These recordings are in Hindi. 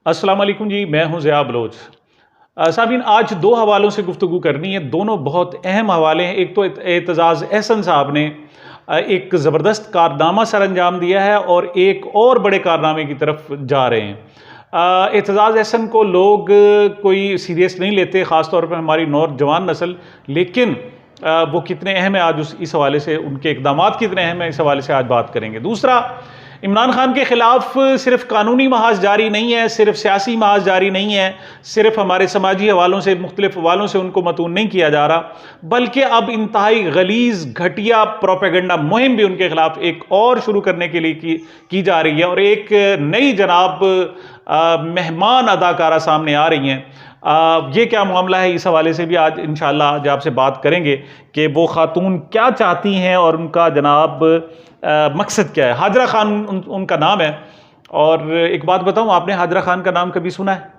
अस्सलाम वालेकुम जी, मैं हूं ज़िया बलोच। साबिन, आज दो हवालों से गुफ्तगू करनी है। दोनों बहुत अहम हवाले हैं। एक तो एतजाज़ अहसन साहब ने एक ज़बरदस्त कारनामा सर अंजाम दिया है और एक और बड़े कारनामे की तरफ जा रहे हैं। एतजाज़ अहसन को लोग कोई सीरियस नहीं लेते, ख़ास तौर पर हमारी नौजवान नस्ल, लेकिन वो कितने अहम है आज इस हवाले से, उनके इक़दामात कितने अहम है, इस हवाले से आज बात करेंगे। दूसरा, इमरान खान के खिलाफ सिर्फ कानूनी महाज जारी नहीं है, सिर्फ सियासी महाज जारी नहीं है, सिर्फ हमारे समाजी हवालों से, मुख्तलिफ हवालों से उनको मतून नहीं किया जा रहा, बल्कि अब इंतहाई गलीज घटिया प्रोपेगेंडा मुहिम भी उनके खिलाफ एक और शुरू करने के लिए की जा रही है और एक नई जनाब मेहमान अदाकारा सामने आ रही हैं। ये क्या मामला है, इस हवाले से भी आज इंशाअल्लाह आज आपसे बात करेंगे कि वो खातून क्या चाहती हैं और उनका जनाब मकसद क्या है। हाजरा खान उनका नाम है। और एक बात बताऊं, आपने हाजरा खान का नाम कभी सुना है?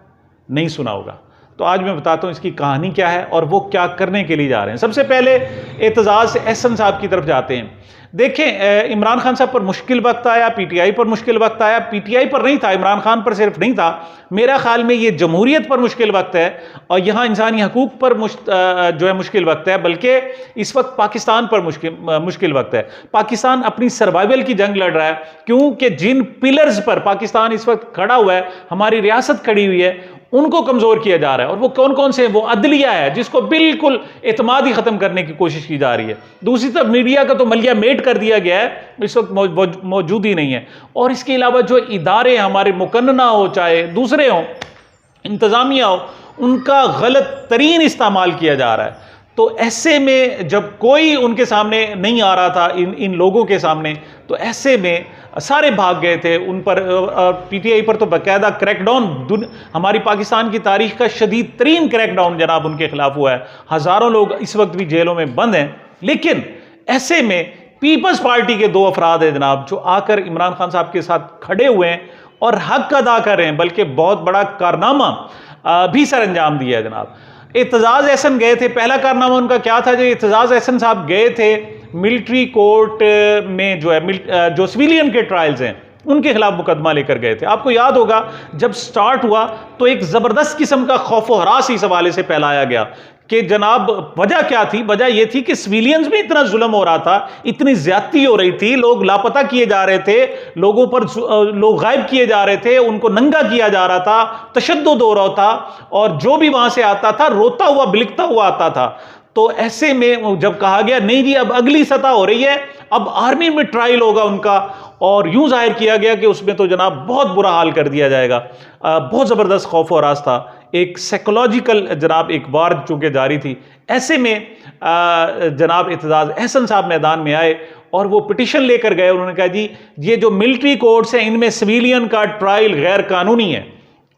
नहीं सुना होगा। तो आज मैं बताता हूं इसकी कहानी क्या है और वो क्या करने के लिए जा रहे हैं। सबसे पहले एतजाज़ अहसन साहब की तरफ जाते हैं। देखें, इमरान खान साहब पर मुश्किल वक्त आया, पीटीआई पर मुश्किल वक्त आया। पीटीआई पर नहीं था, इमरान खान पर सिर्फ नहीं था, मेरा ख्याल में ये जमहूरियत पर मुश्किल वक्त है और यहाँ इंसानी हकूक पर जो है मुश्किल वक्त है, बल्कि इस वक्त पाकिस्तान पर मुश्किल वक्त है। पाकिस्तान अपनी सर्वाइवल की जंग लड़ रहा है, क्योंकि जिन पिलर्स पर पाकिस्तान इस वक्त खड़ा हुआ है, हमारी रियासत खड़ी हुई है, उनको कमजोर किया जा रहा है। और वो कौन कौन से हैं? वो अदलिया है, जिसको बिल्कुल एतमाद ही खत्म करने की कोशिश की जा रही है। दूसरी तरफ मीडिया का तो मलिया मेट कर दिया गया है, इस वक्त मौजूद ही नहीं है। और इसके अलावा जो इदारे हमारे मुकन्ना हो, चाहे दूसरे हों, इंतजामिया हो, उनका गलत तरीन इस्तेमाल किया जा रहा है। तो ऐसे में जब कोई उनके सामने नहीं आ रहा था, इन लोगों के सामने, तो ऐसे में सारे भाग गए थे उन पर। पीटीआई पर तो बाकायदा क्रैकडाउन, हमारी पाकिस्तान की तारीख का शदीद तरीन क्रैकडाउन जनाब उनके खिलाफ हुआ है। हज़ारों लोग इस वक्त भी जेलों में बंद हैं। लेकिन ऐसे में पीपल्स पार्टी के दो अफराद हैं जनाब, जो आकर इमरान खान साहब के साथ खड़े हुए हैं और हक अदा कर रहे हैं, बल्कि बहुत बड़ा कारनामा भी सर अंजाम दिया है जनाब। एतजाज़ अहसन गए थे। पहला कारनामा उनका क्या था? जो एतजाज़ अहसन साहब गए थे मिलिट्री कोर्ट में, जो है जो सिविलियन के ट्रायल्स हैं, उनके खिलाफ मुकदमा लेकर गए थे। आपको याद होगा, जब स्टार्ट हुआ तो एक जबरदस्त किस्म का खौफ व हरास इस हवाले से फैलाया गया कि जनाब वजह क्या थी? वजह यह थी कि सिविलियंस में इतना जुल्म हो रहा था, इतनी ज्यादती हो रही थी, लोग लापता किए जा रहे थे, लोगों पर लोग गायब किए जा रहे थे, उनको नंगा किया जा रहा था, तशद्दुद हो रहा था, और जो भी वहां से आता था रोता हुआ बिलखता हुआ आता था। तो ऐसे में जब कहा गया नहीं जी अब अगली सतह हो रही है, अब आर्मी में ट्रायल होगा उनका, और यूं जाहिर किया गया कि उसमें तो जनाब बहुत बुरा हाल कर दिया जाएगा। बहुत ज़बरदस्त खौफ और राज था, एक साइकोलॉजिकल जनाब एक वार चूंकि जारी थी। ऐसे में जनाब एतजाज़ अहसन साहब मैदान में आए और वो पिटिशन लेकर गए। उन्होंने कहा जी ये जो मिलिट्री कोर्ट्स हैं, इनमें सिविलियन का ट्रायल गैर कानूनी है।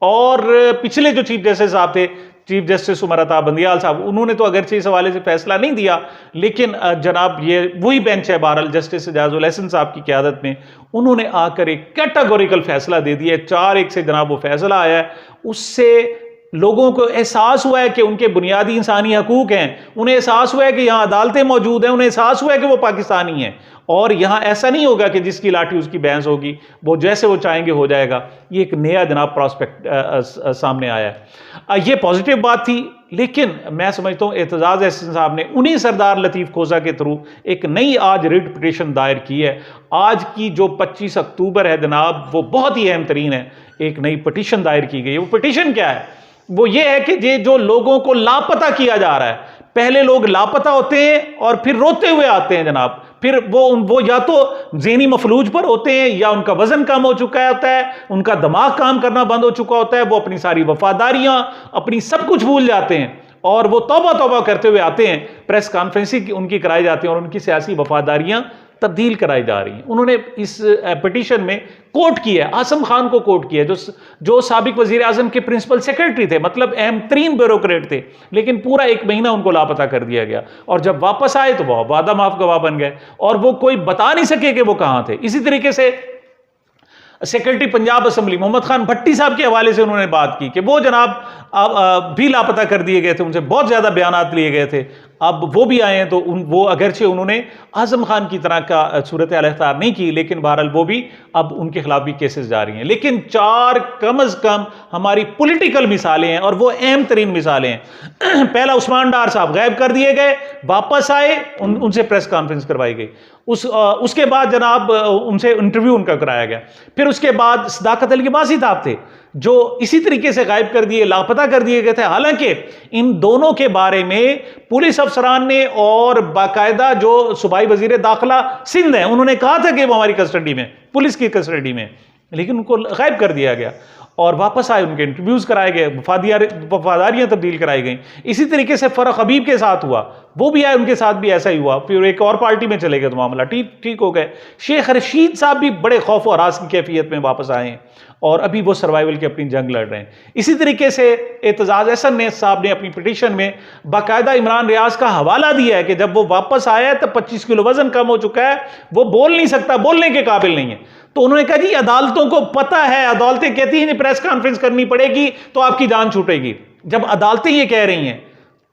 और पिछले जो चीफ जस्टिस साहब थे, चीफ जस्टिस उमर अता बंदियाल साहब, उन्होंने तो अगरचे इस हवाले से फैसला नहीं दिया, लेकिन जनाब ये वही बेंच है बहरहाल, जस्टिस एजाजुल हसन साहब की क़यादत में, उन्होंने आकर एक कैटेगोरिकल फैसला दे दिया। 4-1 से जनाब वो फैसला आया है। उससे लोगों को एहसास हुआ है कि उनके बुनियादी इंसानी हकूक हैं, उन्हें एहसास हुआ है कि यहाँ अदालतें मौजूद हैं, उन्हें एहसास हुआ है कि वो पाकिस्तानी हैं, और यहाँ ऐसा नहीं होगा कि जिसकी लाठी उसकी भैंस होगी, वो जैसे वो चाहेंगे हो जाएगा। ये एक नया जनाब प्रॉस्पेक्ट सामने आया है। ये पॉजिटिव बात थी, लेकिन मैं समझता हूँ एतजाज़ अहसन साहब ने उन्हीं सरदार लतीफ़ खोजा के थ्रू एक नई आज रिट पिटिशन दायर की है। आज की जो 25 अक्टूबर है जनाब, वो बहुत ही अहम तरीन है। एक नई पिटिशन दायर की गई है। वो पिटिशन क्या है? वो ये है कि ये जो लोगों को लापता किया जा रहा है, पहले लोग लापता होते हैं और फिर रोते हुए आते हैं जनाब, फिर वो या तो ज़हनी मफलूज पर होते हैं, या उनका वजन कम हो चुका होता है, उनका दिमाग काम करना बंद हो चुका होता है, वो अपनी सारी वफादारियां, अपनी सब कुछ भूल जाते हैं, और वो तौबा तौबा करते हुए आते हैं। प्रेस कॉन्फ्रेंसिंग उनकी कराई जाती है और उनकी सियासी वफादारियां तब्दील कराई जा रही हैं। उन्होंने इस पिटीशन में कोट किया है, आसम खान को कोट किया है, जो साबिक वजीर आजम के प्रिंसिपल सेक्रेटरी थे, मतलब अहम तरीन ब्यूरोक्रेट थे, लेकिन पूरा 1 महीना उनको लापता कर दिया गया, और जब वापस आए तो वह वादा माफ गवाह बन गए, और वो कोई बता नहीं सके कि वो कहां थे। इसी तरीके से सेक्रेटरी पंजाब असेंबली मोहम्मद खान भट्टी साहब के हवाले से उन्होंने बात की कि वो जनाब भी लापता कर दिए गए थे, उनसे बहुत ज़्यादा बयानात लिए गए थे। अब वो भी आए हैं तो वो अगरचे उन्होंने आज़म खान की तरह का सूरत हाल इख्तियार नहीं की, लेकिन बहरहाल वो भी अब उनके खिलाफ भी केसेस जारी हैं। लेकिन 4 कम अज़ कम हमारी पॉलिटिकल मिसालें हैं और वो अहम तरीन मिसालें हैं। पहला, उस्मान डार साहब गायब कर दिए गए, वापस आए, उनसे प्रेस कॉन्फ्रेंस करवाई गई। उसके बाद जनाब उनसे इंटरव्यू उनका कराया गया। फिर उसके बाद सदाकत अली बासी साहब थे जो इसी तरीके से गायब कर दिए, लापता कर दिए गए थे। हालांकि इन दोनों के बारे में पुलिस अफसरान ने और बाकायदा जो सूबाई वजीर दाखिला सिंध है उन्होंने कहा था कि वो हमारी कस्टडी में, पुलिस की कस्टडी में, लेकिन उनको गायब कर दिया गया और वापस आए, उनके इंटरव्यूज कराए गए, वफादारियां तब्दील कराई गई। इसी तरीके से फरख हबीब के साथ हुआ, वो भी आए, उनके साथ भी ऐसा ही हुआ। फिर एक और पार्टी में चले गए तो मामला ठीक हो गए। शेख रशीद साहब भी बड़े खौफ और हरास की कैफियत में वापस आए हैं और अभी वो सर्वाइवल की अपनी जंग लड़ रहे हैं। इसी तरीके से एतजाज अहसन साहब ने अपनी पिटीशन में बाकायदा इमरान रियाज का हवाला दिया है कि जब वो वापस आया तो 25 किलो वजन कम हो चुका है, वो बोल नहीं सकता, बोलने के काबिल नहीं है। तो उन्होंने कहा जी अदालतों को पता है, अदालतें कहती हैं प्रेस कॉन्फ्रेंस करनी पड़ेगी तो आपकी जान छूटेगी। जब अदालतें ये कह रही हैं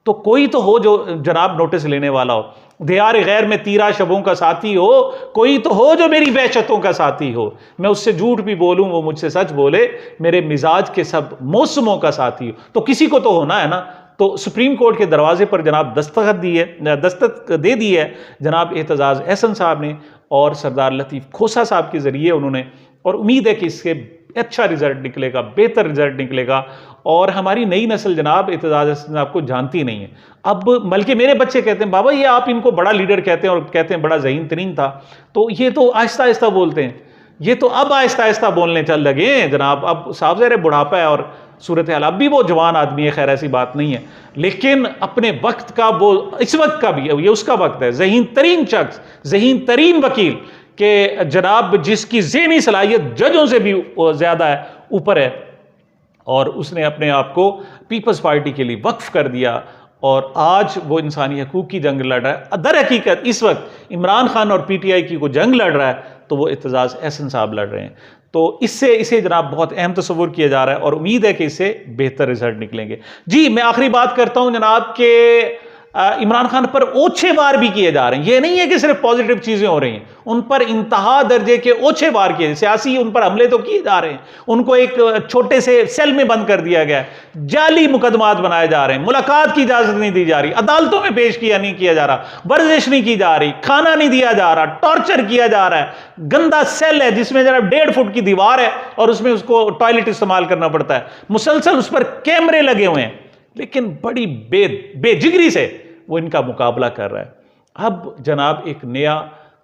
तो कोई तो हो जो जनाब नोटिस लेने वाला हो। दियार गैर में तीरा शबों का साथी हो, कोई तो हो जो मेरी वहशतों का साथी हो। मैं उससे झूठ भी बोलूं वो मुझसे सच बोले, मेरे मिजाज के सब मौसमों का साथी हो, तो किसी को तो होना है ना। तो सुप्रीम कोर्ट के दरवाजे पर जनाब दस्तक दे दी है जनाब एतजाज अहसन साहब ने और सरदार लतीफ़ खोसा साहब के ज़रिए उन्होंने, और उम्मीद है कि इससे अच्छा रिजल्ट निकलेगा, बेहतर रिजल्ट निकलेगा। और हमारी नई नस्ल जनाब एतजाज अहसन साहब को जानती नहीं है। अब बल्कि मेरे बच्चे कहते हैं बाबा ये आप इनको बड़ा लीडर कहते हैं और कहते हैं बड़ा ज़हीन तरीन था, तो ये तो आहिस्ता आहिस्ता बोलते हैं, ये तो अब आहिस्ता आहिस्ता बोलने चल लगे हैं जनाब। अब साहब ज़रा बुढ़ापा है और सूरत हाल, अब भी वो जवान आदमी है, खैर ऐसी बात नहीं है, लेकिन अपने वक्त का वो इस वक्त का भी ये उसका वक्त है। ज़हीन तरीन शख्स, ज़हीन तरीन वकील के जनाब जिसकी ज़हनी सलाहियत जजों से भी ज़्यादा है, ऊपर है, और उसने अपने आप को पीपल्स पार्टी के लिए वक्फ कर दिया और आज वो इंसानी हकूक़ की जंग लड़ रहा है। दर हकीकत इस वक्त इमरान खान और PTI की को जंग लड़ रहा है तो वो एतजाज अहसन साहब लड़ रहे हैं। तो इसे जनाब बहुत अहम तस्वुर किया जा रहा है और उम्मीद है कि इससे बेहतर रिजल्ट निकलेंगे। जी, मैं आखिरी बात करता हूं जनाब के इमरान खान पर ओछे वार भी किए जा रहे हैं। ये नहीं है कि सिर्फ पॉजिटिव चीजें हो रही हैं, उन पर इंतहा दर्जे के ओछे वार किए, सियासी उन पर हमले तो किए जा रहे हैं। उनको एक छोटे से सेल में बंद कर दिया गया है, जाली मुकदमात बनाए जा रहे हैं, मुलाकात की इजाजत नहीं दी जा रही, अदालतों में पेश नहीं किया जा रहा, वर्जिश नहीं की जा रही, खाना नहीं दिया जा रहा, टॉर्चर किया जा रहा है। गंदा सेल है जिसमें जरा 1.5 फुट की दीवार है और उसमें उसको टॉयलेट इस्तेमाल करना पड़ता है, मुसलसल उस पर कैमरे लगे हुए हैं, लेकिन बड़ी बेजिगरी से वो इनका मुकाबला कर रहा है। अब जनाब एक नया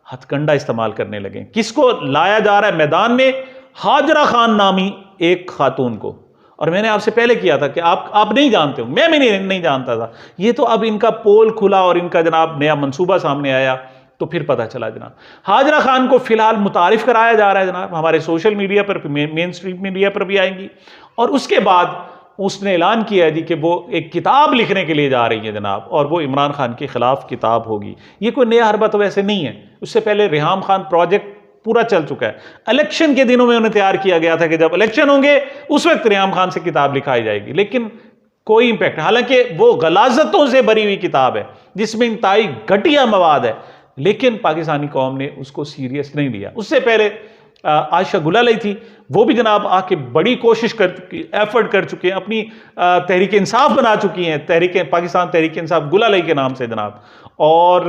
हथकंडा इस्तेमाल करने लगे। किसको लाया जा रहा है मैदान में? हाजरा खान नामी एक खातून को। और मैंने आपसे पहले किया था कि आप नहीं जानते हो, मैं भी नहीं जानता था। ये तो अब इनका पोल खुला और इनका जनाब नया मंसूबा सामने आया तो फिर पता चला जनाब। हाजरा खान को फिलहाल मुतारिफ कराया जा रहा है जनाब, हमारे सोशल मीडिया पर, मेन स्ट्रीम मीडिया पर भी आएंगी। और उसके बाद उसने ऐलान किया है जी कि वो एक किताब लिखने के लिए जा रही है जनाब, और वो इमरान खान के खिलाफ किताब होगी। ये कोई नया हरबा तो वैसे नहीं है, उससे पहले रेहाम खान प्रोजेक्ट पूरा चल चुका है। इलेक्शन के दिनों में उन्हें तैयार किया गया था कि जब इलेक्शन होंगे उस वक्त रेहाम खान से किताब लिखाई जाएगी, लेकिन कोई इंपैक्ट, हालांकि वो गलाजतों से भरी हुई किताब है जिसमें इंतहाई घटिया मवाद है, लेकिन पाकिस्तानी कौम ने उसको सीरियस नहीं लिया। उससे पहले आयशा गुलाली थी, वो भी जनाब आके बड़ी कोशिश एफर्ट कर चुके हैं, अपनी तहरीक इंसाफ बना चुकी हैं, पाकिस्तान तहरीक इंसाफ गुलाली के नाम से जनाब, और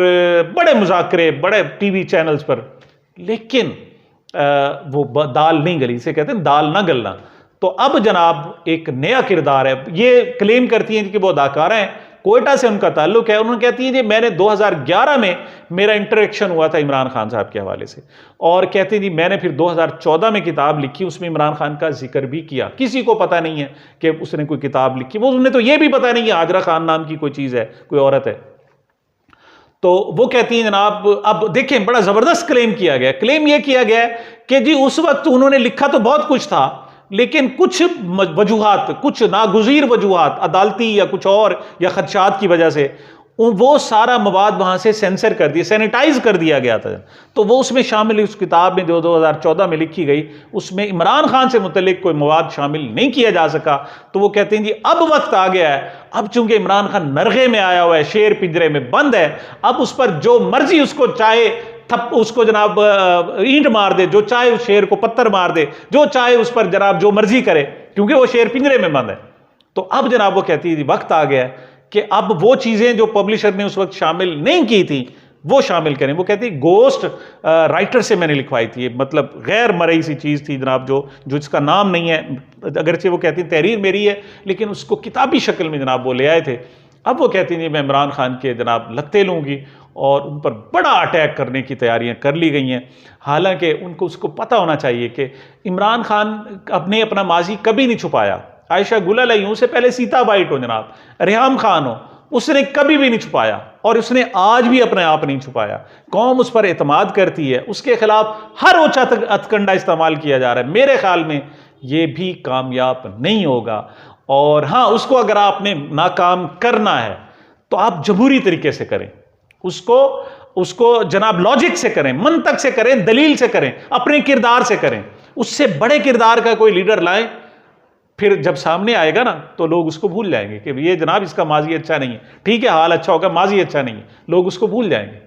बड़े मुज़ाकरे बड़े टीवी चैनल्स पर, लेकिन वो दाल नहीं गली, इसे कहते हैं दाल ना गलना। तो अब जनाब एक नया किरदार है, ये क्लेम करती हैं कि वो अदाकारा हैं, कोयटा से उनका ताल्लुक है। उन्होंने कहती है कि मैंने 2011 में मेरा इंटरेक्शन हुआ था इमरान खान साहब के हवाले से, और कहती जी मैंने फिर 2014 में किताब लिखी, उसमें इमरान खान का जिक्र भी किया। किसी को पता नहीं है कि उसने कोई किताब लिखी, वो उन्हें तो ये भी पता नहीं है हाजरा खान नाम की कोई चीज़ है, कोई औरत है। तो वो कहती हैं जनाब, अब देखें बड़ा ज़बरदस्त क्लेम किया गया। क्लेम यह किया गया कि जी उस वक्त उन्होंने लिखा तो बहुत कुछ था, लेकिन कुछ वजूहात, कुछ नागुज़ीर वजूहात, अदालती या कुछ और या खदशात की वजह से वो सारा मवाद वहाँ से सेंसर कर दिया, सैनिटाइज कर दिया गया था। तो वो उसमें शामिल, उस किताब में जो 2014 में लिखी गई, उसमें इमरान खान से मुतल्लिक कोई मवाद शामिल नहीं किया जा सका। तो वो कहते हैं जी अब वक्त आ गया है, अब चूंकि इमरान खान नरगे में आया हुआ है, शेर पिंजरे में बंद है, अब उस पर जो मर्जी उसको चाहे उसको जनाब ईंट मार दे, जो चाहे उस शेर को पत्थर मार दे, जो चाहे उस पर जनाब जो मर्जी करे, क्योंकि वो शेर पिंजरे में बंद है। तो अब जनाब वो कहती है जी वक्त आ गया है कि अब वो चीजें जो पब्लिशर ने उस वक्त शामिल नहीं की थी वो शामिल करें। वो कहती है गोस्ट राइटर से मैंने लिखवाई थी, मतलब गैर मरई सी चीज़ थी जनाब, जो इसका नाम नहीं है, अगरचे वो कहती है तहरीर मेरी है, लेकिन उसको किताबी शक्ल में जनाब वो ले आए थे। अब वो कहती हैं मैं इमरान खान के जनाब लगते लूँगी और उन पर बड़ा अटैक करने की तैयारियां कर ली गई हैं। हालांकि उनको उसको पता होना चाहिए कि इमरान खान अपना माजी कभी नहीं छुपाया। आयशा गुल अलैहि से पहले सीता बाइट हो जनाब, रेहाम खान हो, उसने कभी भी नहीं छुपाया और उसने आज भी अपने आप नहीं छुपाया। कौम उस पर एतमाद करती है, उसके खिलाफ हर ओछा हथकंडा इस्तेमाल किया जा रहा है। मेरे ख्याल में ये भी कामयाब नहीं होगा। और हाँ, उसको अगर आपने नाकाम करना है तो आप जमहूरी तरीके से करें, उसको जनाब लॉजिक से करें, मंतक से करें, दलील से करें, अपने किरदार से करें। उससे बड़े किरदार का कोई लीडर लाएं, फिर जब सामने आएगा ना तो लोग उसको भूल जाएंगे कि ये जनाब इसका माजी अच्छा नहीं है। ठीक है, हाल अच्छा होगा, माजी अच्छा नहीं है, लोग उसको भूल जाएंगे।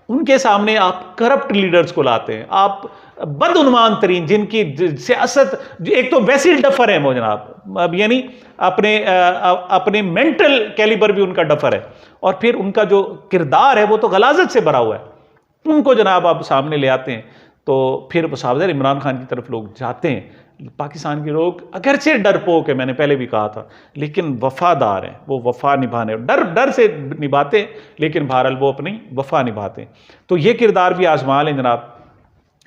उनके सामने आप करप्ट लीडर्स को लाते हैं, आप बदउन्मान तरीन जिनकी सियासत, एक तो वैसी डफर है वो जनाब, अब यानी अपने मेंटल कैलिबर भी उनका डफर है, और फिर उनका जो किरदार है वो तो गलाजत से भरा हुआ है, उनको जनाब आप सामने ले आते हैं। तो फिर सावधान इमरान खान की तरफ लोग जाते हैं। पाकिस्तान के लोग अगरचे डरपोक है, मैंने पहले भी कहा था, लेकिन वफादार हैं, वो वफा निभाने, डर से निभाते, लेकिन बहरहाल वो अपनी वफा निभाते। तो ये किरदार भी आजमा लें जनाब,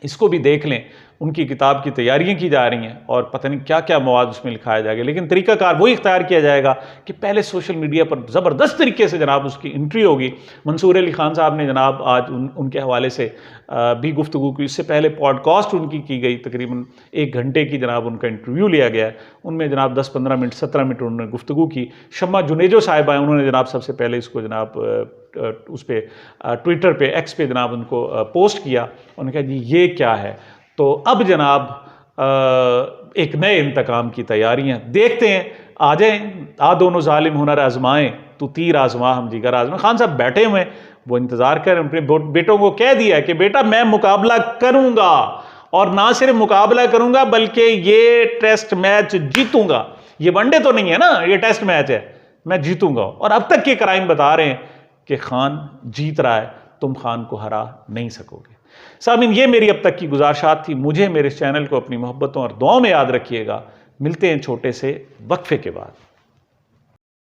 इसको भी देख लें। उनकी किताब की तैयारियां की जा रही हैं और पता नहीं क्या क्या मवाद उसमें लिखाया जाएगा, लेकिन तरीकाकार वही इख्तियार किया जाएगा कि पहले सोशल मीडिया पर ज़बरदस्त तरीके से जनाब उसकी एंट्री होगी। मंसूर अली खान साहब ने जनाब आज उनके हवाले से भी गुफ्तगू की, इससे पहले पॉडकास्ट उनकी की गई, तकरीबन 1 घंटे की जनाब उनका इंटरव्यू लिया गया है, उनमें जनाब 10-15 मिनट 17 मिनट उन्होंने गुफ्तगू की। शम्मा जुनेजो साहिबा हैं, उन्होंने जनाब सबसे पहले इसको जनाब उस पर ट्विटर पे, एक्स पे जनाब उनको पोस्ट किया। उन्होंने कहा जी ये क्या है। तो अब जनाब एक नए इंतकाम की तैयारियां, देखते हैं, आ जाएं, दोनों जालिम हुनर आजमाएं, तू तीर आजमा हम जिगर आजमा। खान साहब बैठे हुए हैं, वो इंतजार कर रहे हैं, अपने बेटों को कह दिया है कि बेटा मैं मुकाबला करूंगा, और ना सिर्फ मुकाबला करूंगा बल्कि ये टेस्ट मैच जीतूंगा। ये वनडे तो नहीं है ना, ये टेस्ट मैच है, मैं जीतूंगा। और अब तक के क्राइम बता रहे हैं कि खान जीत रहा है, तुम खान को हरा नहीं सकोगे। सामीन, ये मेरी अब तक की गुजारिशात थी। मुझे, मेरे चैनल को अपनी मोहब्बतों और दुआओं में याद रखिएगा। मिलते हैं छोटे से वक्फे के बाद।